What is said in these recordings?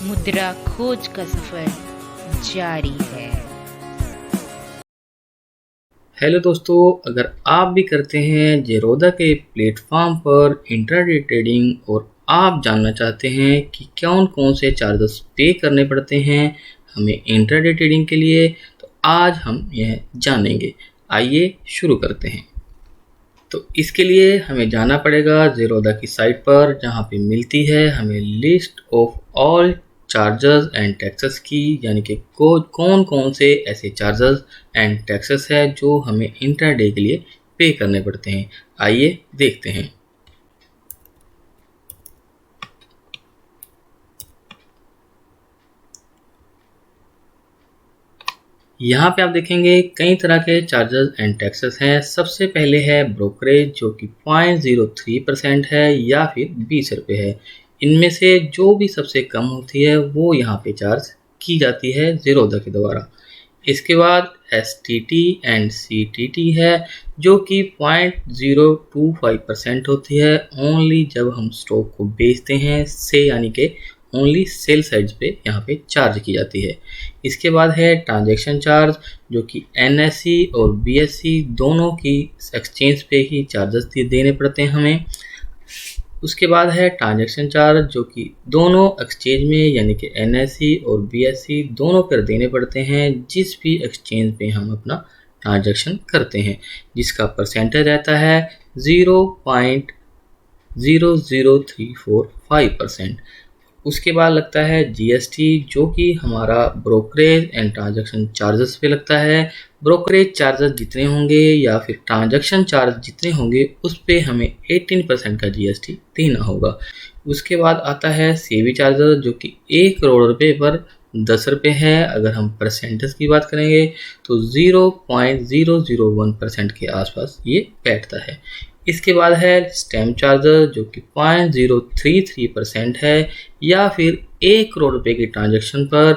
मुद्रा खोज का सफर जारी है। हेलो दोस्तों, अगर आप भी करते हैं जेरोदा के प्लेटफॉर्म पर इंट्राडे ट्रेडिंग और आप जानना चाहते हैं कि कौन कौन से चार्जेस पे करने पड़ते हैं हमें इंट्राडे ट्रेडिंग के लिए, तो आज हम यह जानेंगे। आइए शुरू करते हैं। तो इसके लिए हमें जाना पड़ेगा जेरोदा की साइट पर, जहाँ पे मिलती है हमें list of all charges and taxes की, यानी कि कौन कौन से ऐसे चार्जेस एंड टैक्सेस है जो हमें इंट्राडे के लिए पे करने पड़ते हैं। आइए देखते हैं। यहाँ पे आप देखेंगे कई तरह के चार्जेस एंड टैक्सेस हैं। सबसे पहले है ब्रोकरेज, जो कि 0.03% है या फिर 20 रुपये है। इनमें से जो भी सबसे कम होती है वो यहाँ पे चार्ज की जाती है जेरोदा के द्वारा। इसके बाद STT एंड CTT है, जो कि 0.025% होती है ओनली जब हम स्टॉक को बेचते हैं से, यानी कि ओनली सेल साइड पे यहाँ पे चार्ज की जाती है। इसके बाद है ट्रांजैक्शन चार्ज, जो कि NSE और BSE दोनों की एक्सचेंज पे ही चार्जेस देने पड़ते हैं हमें। उसके बाद है ट्रांजैक्शन चार्ज, जो कि दोनों एक्सचेंज में यानी कि NSE और BSE दोनों पर देने पड़ते हैं जिस भी एक्सचेंज पे हम अपना ट्रांजैक्शन करते हैं, जिसका परसेंटेज रहता है 0.00345%। उसके बाद लगता है GST, जो कि हमारा ब्रोकरेज एंड ट्रांजैक्शन चार्जेस पे लगता है। ब्रोकरेज चार्जेस जितने होंगे या फिर ट्रांजैक्शन चार्ज जितने होंगे उस पे हमें 18% का GST देना होगा। उसके बाद आता है सेवी चार्जेस, जो कि 1 करोड़ रुपए पर 10 रुपये है। अगर हम परसेंटेज की बात करेंगे तो 0.001% के आसपास ये बैठता है। इसके बाद है स्टैम्प चार्जर, जो कि 0.033% है या फिर 1 करोड़ रुपए के ट्रांजैक्शन पर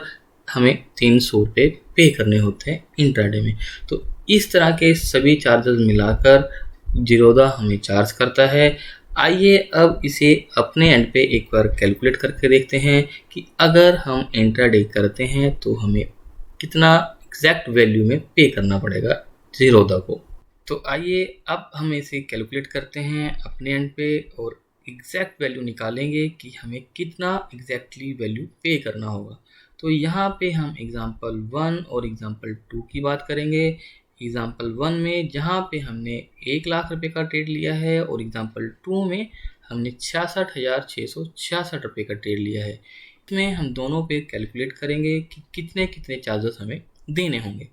हमें 300 रुपये पे करने होते हैं इंट्राडे में। तो इस तरह के सभी चार्जेस मिलाकर जीरोदा हमें चार्ज करता है। आइए अब इसे अपने एंड पे एक बार कैलकुलेट करके देखते हैं कि अगर हम इंट्राडे करते हैं तो हमें कितना एग्जैक्ट वैल्यू में पे करना पड़ेगा जीरोदा को। तो आइए अब हम इसे कैलकुलेट करते हैं अपने एंड पे और एग्जैक्ट वैल्यू निकालेंगे कि हमें कितना एग्जैक्टली वैल्यू पे करना होगा। तो यहाँ पे हम एग्जांपल 1 और एग्जांपल 2 की बात करेंगे। एग्जांपल 1 में जहाँ पे हमने 1 लाख रुपए का ट्रेड लिया है और एग्जांपल 2 में हमने 66,666 रुपये का ट्रेड लिया है। इसमें हम दोनों पे कैलकुलेट करेंगे कि कितने कितने चार्जेस हमें देने होंगे।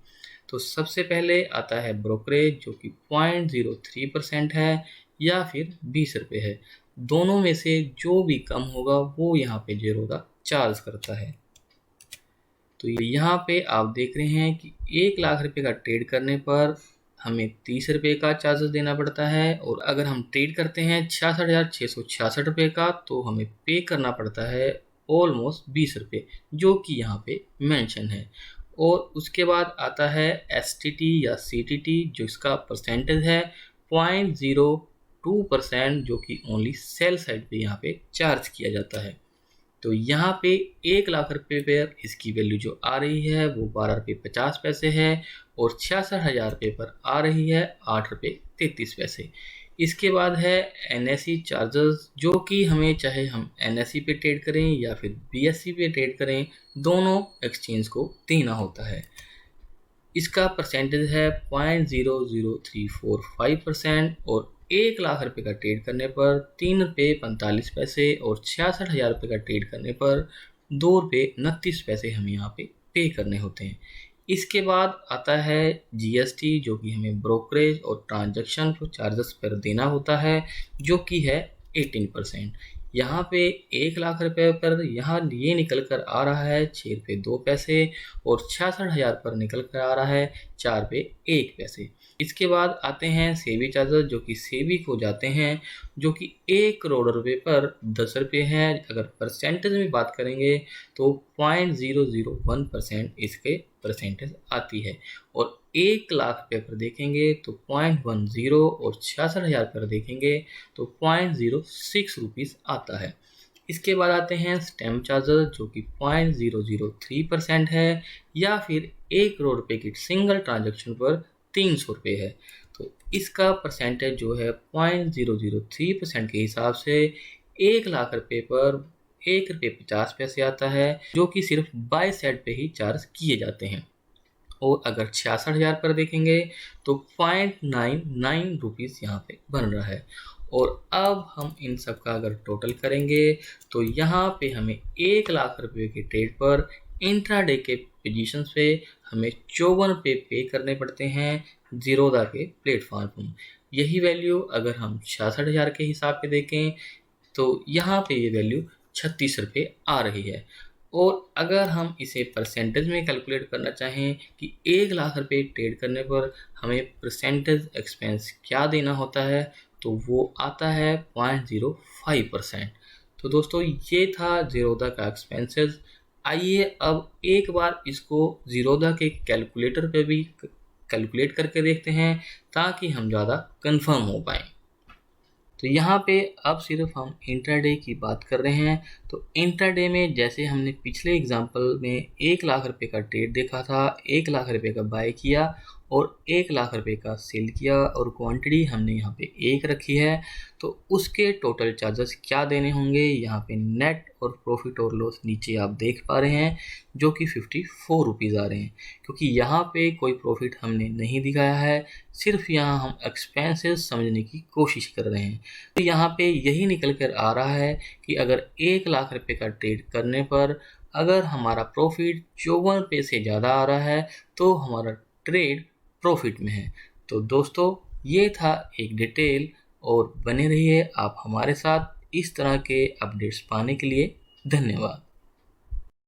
तो सबसे पहले आता है ब्रोकरेज, जो कि 0.03% है या फिर 20 रुपये है। दोनों में से जो भी कम होगा वो यहाँ पे जीरोदा चार्ज करता है। तो यहाँ पे आप देख रहे हैं कि 1 लाख रुपए का ट्रेड करने पर हमें 30 रुपये का चार्जेस देना पड़ता है, और अगर हम ट्रेड करते हैं 66,666 रुपये का तो हमें पे करना पड़ता है ऑलमोस्ट 20 रुपये, जो कि यहाँ पे मेंशन है। और उसके बाद आता है STT या CTT, जो इसका परसेंटेज है 0.02%, जो कि ओनली सेल साइड पे यहाँ पे चार्ज किया जाता है। तो यहाँ पे 1 लाख रुपए पर इसकी वैल्यू जो आ रही है वो 12 रुपये 50 पैसे है, और 66,000 रुपये पर आ रही है 8 रुपये 33 पैसे। इसके बाद है NSE चार्जेस, जो कि हमें चाहे हम NSE पे ट्रेड करें या फिर BSE पे ट्रेड करें, दोनों एक्सचेंज को देना होता है। इसका परसेंटेज है 0.00345% और 1 लाख रुपए का ट्रेड करने पर 3 रुपये 45 पैसे और 66,000 रुपये का ट्रेड करने पर 2 रुपये 29 पैसे हमें यहाँ पे करने होते हैं। इसके बाद आता है GST, जो कि हमें ब्रोकरेज और ट्रांजैक्शन चार्जेस पर देना होता है, जो कि है 18%। यहाँ पे 1 लाख रुपए पर यहाँ ये निकल कर आ रहा है 6 रुपये 2 पैसे, और 66,000 पर निकल कर आ रहा है 4 रुपये 1 पैसे। इसके बाद आते हैं सेवी चार्जेस, जो कि सेवी को जाते हैं, जो कि 1 करोड़ रुपए पर 10 रुपये हैं। अगर परसेंटेज में बात करेंगे तो 0.001% इसके परसेंटेज आती है, और 1 लाख रुपए पर देखेंगे तो 0.10, और 66,000 पर देखेंगे तो 0.06 रुपीज़ आता है। इसके बाद आते हैं स्टैम्प चार्जेस जो कि 0.003% है या फिर 1 करोड़ रुपए की सिंगल ट्रांजैक्शन पर 300 रुपये है। तो इसका परसेंटेज जो है 0.003% के हिसाब से 1 लाख रुपए पर 1 रुपये 50 पैसे आता है, जो कि सिर्फ बाय साइड पे ही चार्ज किए जाते हैं। और अगर 66,000 पर देखेंगे तो 0.99 रुपीज़ यहाँ पे बन रहा है। और अब हम इन सब का अगर टोटल करेंगे तो यहाँ पे हमें 1 लाख रुपए के ट्रेड पर इंट्राडे के पोजीशंस पे हमें 54 रुपये पे करने पड़ते हैं जीरोधा के प्लेटफॉर्म पर। यही वैल्यू अगर हम 66,000 के हिसाब पे देखें तो यहाँ पे ये वैल्यू 36 रुपये आ रही है। और अगर हम इसे परसेंटेज में कैलकुलेट करना चाहें कि 1 लाख रुपए ट्रेड करने पर हमें परसेंटेज एक्सपेंस क्या देना होता है, तो वो आता है 0.05%। तो दोस्तों ये था जीरोधा का एक्सपेंसेस। आइए अब एक बार इसको जीरोधा के कैलकुलेटर पे भी कैलकुलेट करके देखते हैं ताकि हम ज़्यादा कंफर्म हो पाएँ। तो यहाँ पे अब सिर्फ हम इंट्राडे की बात कर रहे हैं। तो इंट्राडे में जैसे हमने पिछले एग्जांपल में 1 लाख रुपए का ट्रेड देखा था, 1 लाख रुपए का बाय किया और 1 लाख रुपए का सेल किया और क्वांटिटी हमने यहाँ पे 1 रखी है, तो उसके टोटल चार्जेस क्या देने होंगे। यहाँ पे नेट और प्रॉफिट और लॉस नीचे आप देख पा रहे हैं जो कि 54 रुपीज़ आ रहे हैं, क्योंकि यहाँ पे कोई प्रॉफिट हमने नहीं दिखाया है, सिर्फ यहाँ हम एक्सपेंसेस समझने की कोशिश कर रहे हैं। तो यहाँ पे यही निकल कर आ रहा है कि अगर 1 लाख रुपए का ट्रेड करने पर अगर हमारा प्रॉफिट 54 रुपये से ज़्यादा आ रहा है तो हमारा ट्रेड प्रॉफिट में है। तो दोस्तों ये था एक डिटेल, और बने रहिए आप हमारे साथ इस तरह के अपडेट्स पाने के लिए। धन्यवाद।